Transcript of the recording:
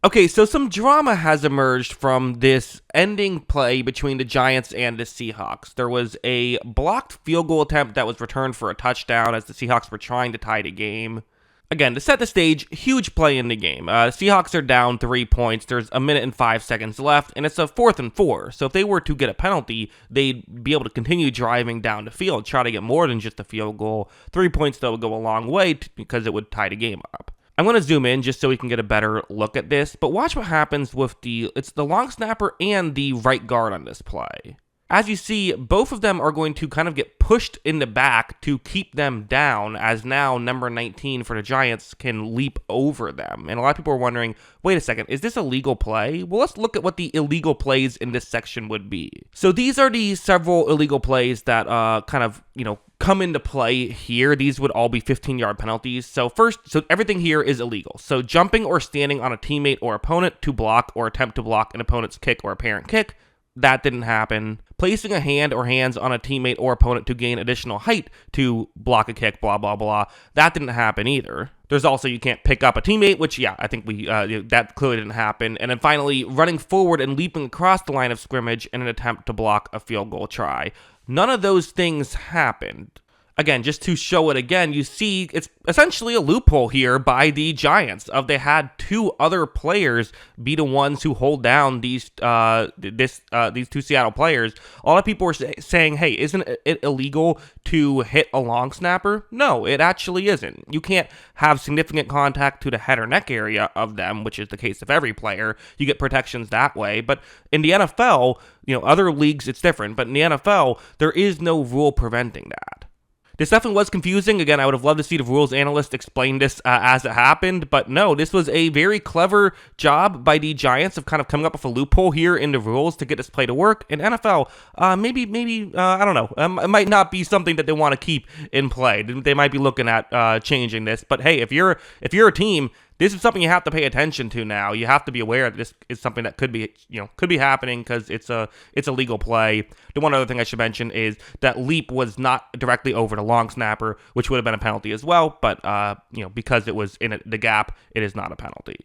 Okay, so some drama has emerged from this ending play between the Giants and the Seahawks. There was a blocked field goal attempt that was returned for a touchdown as the Seahawks were trying to tie the game. Again, to set the stage, huge play in the game. The Seahawks are down 3 points. There's a minute and 5 seconds left, and it's a 4th and 4. So if they were to get a penalty, they'd be able to continue driving down the field, try to get more than just a field goal. 3 points, though, would go a long way because it would tie the game up. I'm going to zoom in just so we can get a better look at this, but watch what happens with it's the long snapper and the right guard on this play. As you see, both of them are going to kind of get pushed in the back to keep them down, as now number 19 for the Giants can leap over them. And a lot of people are wondering, wait a second, is this a legal play? Well, let's look at what the illegal plays in this section would be. So these are the several illegal plays that come into play here. These would all be 15-yard penalties. So everything here is illegal. So jumping or standing on a teammate or opponent to block or attempt to block an opponent's kick or apparent kick, that didn't happen. Placing a hand or hands on a teammate or opponent to gain additional height to block a kick, blah, blah, blah. That didn't happen either. There's also, you can't pick up a teammate, which, yeah, I think that clearly didn't happen. And then finally, running forward and leaping across the line of scrimmage in an attempt to block a field goal try. None of those things happened. Again, just to show it again, you see it's essentially a loophole here by the Giants. They had two other players be the ones who hold down these two Seattle players. A lot of people were saying, hey, isn't it illegal to hit a long snapper? No, it actually isn't. You can't have significant contact to the head or neck area of them, which is the case of every player. You get protections that way. But in the NFL, other leagues, it's different. But in the NFL, there is no rule preventing that. This definitely was confusing. Again, I would have loved to see the rules analyst explain this as it happened, but no, this was a very clever job by the Giants of kind of coming up with a loophole here in the rules to get this play to work. In NFL, maybe I don't know, it might not be something that they want to keep in play. They might be looking at changing this, but hey, if you're a team, this is something you have to pay attention to now. You have to be aware that this is something that could be happening because it's a legal play. The one other thing I should mention is that leap was not directly over the long snapper, which would have been a penalty as well. But because it was in the gap, it is not a penalty.